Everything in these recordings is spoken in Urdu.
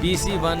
PC1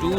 2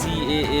CAA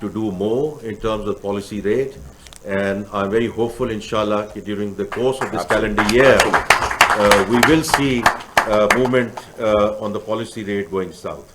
to do more in terms of policy rate, and I'm very hopeful inshallah that during the course of this calendar year we will see movement on the policy rate going south.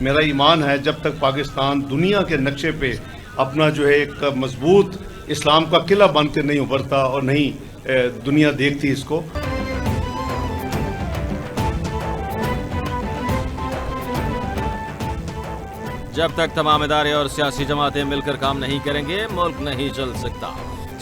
میرا ایمان ہے جب تک پاکستان دنیا کے نقشے پہ اپنا جو ہے ایک مضبوط اسلام کا قلعہ بن کے نہیں ابھرتا اور نہیں دنیا دیکھتی اس کو. جب تک تمام ادارے اور سیاسی جماعتیں مل کر کام نہیں کریں گے ملک نہیں چل سکتا.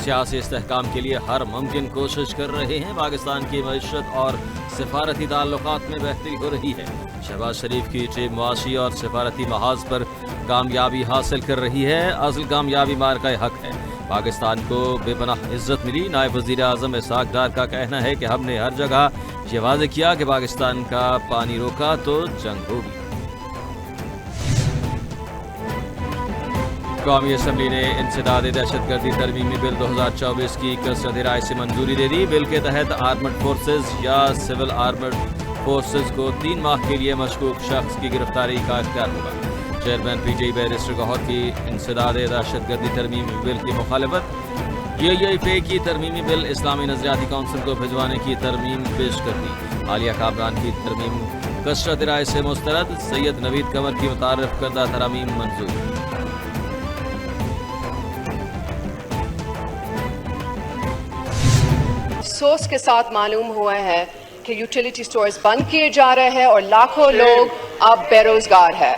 سیاسی استحکام کے لیے ہر ممکن کوشش کر رہے ہیں. پاکستان کی معیشت اور سفارتی تعلقات میں بہتری ہو رہی ہے. شہباز شریف کی ٹیم معاشی اور سفارتی محاذ پر کامیابی حاصل کر رہی ہے. اصل کامیابی مارکہ حق ہے. پاکستان کو بے پناہ عزت ملی. نائب وزیر اعظم اسحاق ڈار کا کہنا ہے کہ ہم نے ہر جگہ یہ واضح کیا کہ پاکستان کا پانی روکا تو جنگ ہوگی. قومی اسمبلی نے انسداد دہشت گردی ترمیمی بل 2024 کی کثرت رائے سے منظوری دے دی. بل کے تحت آرمڈ فورسز یا سول آرمڈ فورسز کو 3 ماہ کے لیے مشکوک شخص کی گرفتاری کا اختیار ہوگا. Chairman P T I barrister Gohar کی انسداد دہشت گردی ترمیمی بل کی مخالفت. UAE کی ترمیمی بل اسلامی نظریاتی کونسل کو بھجوانے کی ترمیم پیش کر دی. عالیہ کامران کی ترمیم کثرت رائے سے مسترد. سید نوید قمر کی متعارف کردہ ترامیم منظور. افسوس کے ساتھ معلوم ہوا ہے کہ یوٹیلیٹی سٹورز بند کیے جا رہے ہیں اور لاکھوں لوگ اب بے روزگار ہیں.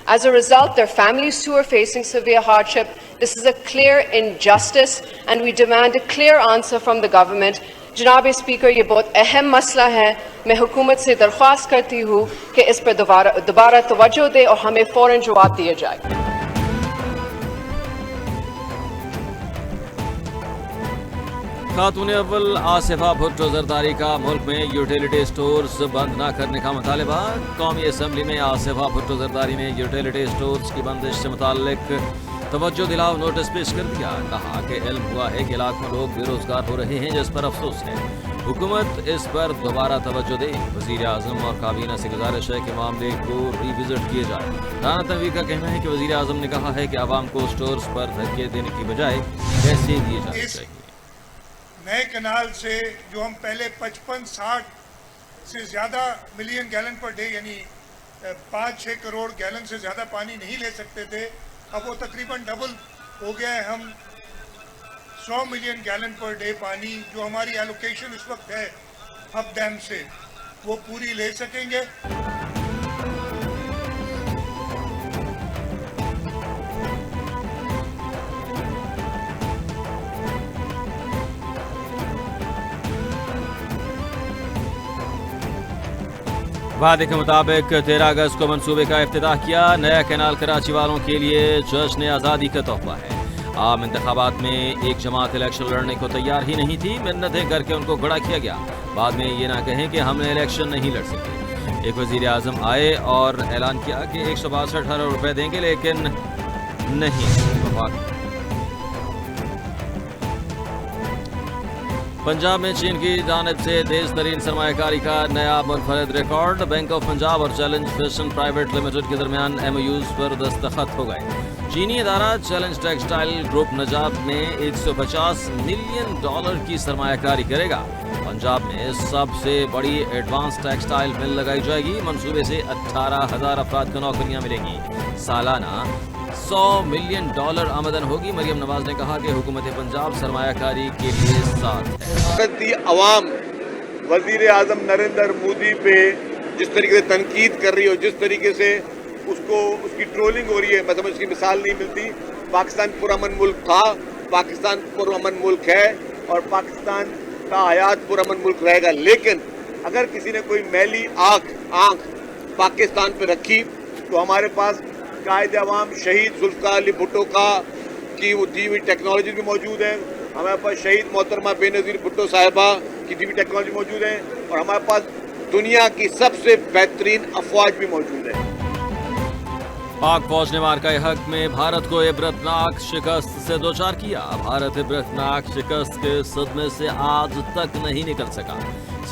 As a result, their families too are facing severe hardship. This is a clear injustice and we demand a clear answer from the government. جناب اسپیکر یہ بہت اہم مسئلہ ہے. میں حکومت سے درخواست کرتی ہوں کہ اس پر دوبارہ توجہ دے اور ہمیں فوراً جواب دیا جائے. خاتون اول آصفہ بھٹو زرداری کا ملک میں یوٹیلیٹی سٹورز بند نہ کرنے کا مطالبہ. قومی اسمبلی میں آصفہ بھٹو زرداری نے یوٹیلیٹی سٹورز کی بندش سے متعلق توجہ دلاؤ نوٹس پیش کر دیا. کہا کہ علم ہوا ہے کہ لاکھوں لوگ بے روزگار ہو رہے ہیں جس پر افسوس ہے. حکومت اس پر دوبارہ توجہ دے. وزیر اعظم اور کابینہ سے گزارش ہے کہ معاملے کو ری وزٹ کیے جائے. رانا تنویر کا کہنا ہے کہ وزیر اعظم نے کہا ہے کہ عوام کو سٹورز پر دھکے دینے کی بجائے پیسے دیے جانے چاہیے. نئے کنال سے جو ہم پہلے 55-60 سے زیادہ ملین گیلن پر ڈے یعنی 5-6 کروڑ گیلن سے زیادہ پانی نہیں لے سکتے تھے، اب وہ تقریباً ڈبل ہو گیا ہے. ہم 100 ملین گیلن پر ڈے پانی جو ہماری ایلوکیشن اس وقت ہے ہب ڈیم سے وہ پوری لے سکیں گے. وعدے کے مطابق 13 اگست کو منصوبے کا افتتاح کیا. نیا کینال کراچی والوں کے لیے جشن آزادی کا تحفہ ہے. عام انتخابات میں ایک جماعت الیکشن لڑنے کو تیار ہی نہیں تھی. منتیں کر کے ان کو کھڑا کیا گیا. بعد میں یہ نہ کہیں کہ ہم نے الیکشن نہیں لڑ سکے. ایک وزیر اعظم آئے اور اعلان کیا کہ 162 ارب روپے دیں گے لیکن نہیں. پنجاب میں چین کی جانب سے تیز ترین سرمایہ کاری کا نیا منفرد ریکارڈ. بینک آف پنجاب اور چیلنج فیشن پرائیویٹ لمیٹڈ کے درمیان MOUs پر دستخط ہو گئے. چینی ادارہ چیلنج ٹیکسٹائل گروپ نجاب میں $150 ملین کی سرمایہ کاری کرے گا. پنجاب میں سب سے بڑی ایڈوانس ٹیکسٹائل مل لگائی جائے گی. منصوبے سے 18,000 افراد کو نوکریاں ملیں گی. سالانہ $100 ملین آمدن ہوگی. مریم نواز نے کہا کہ حکومت پنجاب سرمایہ کاری کے لیے ساتھ ہے. عوام وزیر اعظم نریندر مودی پہ جس طریقے سے تنقید کر رہی ہے اور جس طریقے سے اس کی ٹرولنگ ہو رہی ہے، مطلب اس کی مثال نہیں ملتی. پاکستان پرامن ملک تھا، پاکستان پرامن ملک ہے اور پاکستان کا حیات پرامن ملک رہے گا. لیکن اگر کسی نے کوئی میلی آنکھ پاکستان پہ رکھی تو ہمارے پاس قائد عوام شہید ذوالفقار علی بھٹو کی وہ دی ہوئی ٹیکنالوجی بھی موجود ہے. ہمارے پاس شہید محترمہ بے نظیر بھٹو صاحبہ کی دی ہوئی ٹیکنالوجی موجود ہے اور ہمارے پاس دنیا کی سب سے بہترین افواج بھی موجود ہے. پاک فوج نے مارکہ حق میں بھارت کو عبرتناک شکست سے دوچار کیا. بھارت عبرتناک شکست کے صدمے سے آج تک نہیں نکل سکا.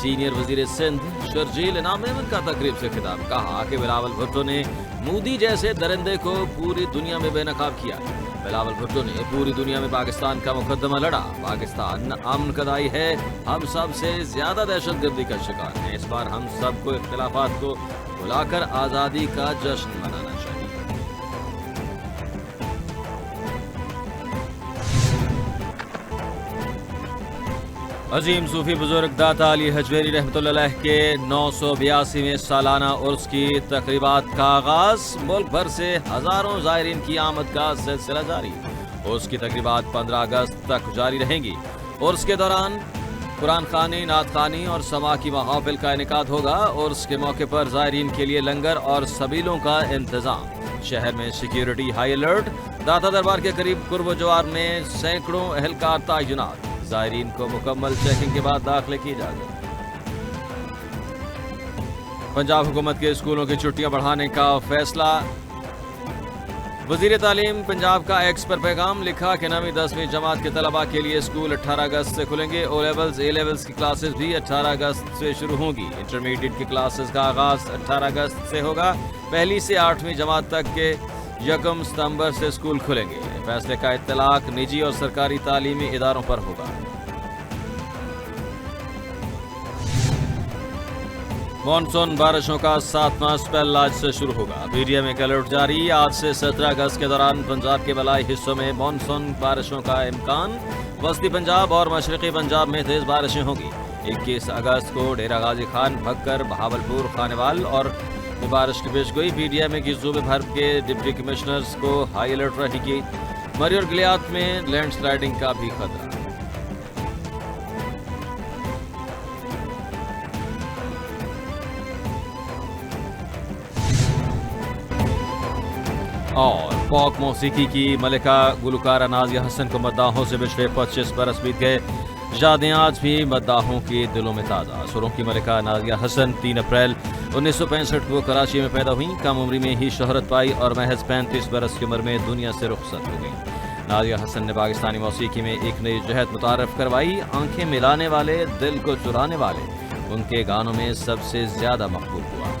سینئر وزیر سندھ شرجیل انعام احمد کا تقریب سے خطاب. کہا کہ بلاول بھٹو نے مودی جیسے درندے کو پوری دنیا میں بے نقاب کیا. بلاول بھٹو نے پوری دنیا میں پاکستان کا مقدمہ لڑا. پاکستان امن قدائی ہے. ہم سب سے زیادہ دہشت گردی کا شکار ہیں. اس بار ہم سب کو اختلافات کو بلا کر آزادی کا جشن منانا چاہیے۔ عظیم صوفی بزرگ داتا علی حجویری رحمۃ اللہ علیہ کے 982ویں سالانہ عرس کی تقریبات کا آغاز، ملک بھر سے ہزاروں زائرین کی آمد کا سلسلہ جاری۔ عرس کی تقریبات 15 اگست تک جاری رہیں گی۔ عرس کے دوران قرآن خوانی، نعت خوانی اور سماع کی محافل کا انعقاد ہوگا۔ عرس کے موقع پر زائرین کے لیے لنگر اور سبیلوں کا انتظام۔ شہر میں سیکیورٹی ہائی الرٹ۔ داتا دربار کے قریب قرب و جوار میں سینکڑوں اہلکار تعینات۔ زائرین کو مکمل چیکنگ کے بعد داخلے کی اجازت۔ پنجاب حکومت کے اسکولوں کی چھٹیاں بڑھانے کا فیصلہ۔ وزیر تعلیم پنجاب کا ایکس پر پیغام، لکھا کہ 9ویں 10ویں جماعت کے طلباء کے لیے اسکول 18 اگست سے کھلیں گے۔ او لیولز اے لیولز کی کلاسز بھی 18 اگست سے شروع ہوں گی۔ انٹرمیڈیٹ کی کلاسز کا آغاز 18 اگست سے ہوگا۔ پہلی سے 8ویں جماعت تک کے 1 ستمبر سے اسکول کھلیں گے۔ فیصلے کا اطلاق نجی اور سرکاری تعلیمی اداروں پر ہوگا۔ مانسون بارشوں کا 7واں اسپیل آج سے شروع ہوگا۔ پی ڈی ایم ایک الرٹ جاری۔ آج سے 17 اگست کے دوران پنجاب کے بالائی حصوں میں مانسون بارشوں کا امکان۔ وسطی پنجاب اور مشرقی پنجاب میں تیز بارشیں ہوں گی۔ 21 اگست کو ڈیرہ غازی خان، بھکر، بہاولپور، خانیوال اور میں بارش کی پیشگوئی۔ پی ڈی ایم کی صوبے بھر کے ڈپٹی کمشنرز کو ہائی الرٹ رہے گی۔ مری اور گلیات میں لینڈ سلائیڈنگ کا بھی خطرہ۔ اور فوک موسیقی کی ملکہ گلوکارہ نازیہ حسن کو مداحوں سے پچھلے 25 برس بیت گئے۔ یادیں آج بھی مداحوں کی دلوں میں تازہ۔ سروں کی ملکہ نازیہ حسن 3 اپریل 1965 کو کراچی میں پیدا ہوئیں۔ کم عمری میں ہی شہرت پائی اور محض 35 برس کی عمر میں دنیا سے رخصت ہو گئیں۔ نازیہ حسن نے پاکستانی موسیقی میں ایک نئی جہت متعارف کروائی۔ آنکھیں ملانے والے، دل کو چرانے والے ان کے گانوں میں سب سے زیادہ مقبول ہوا۔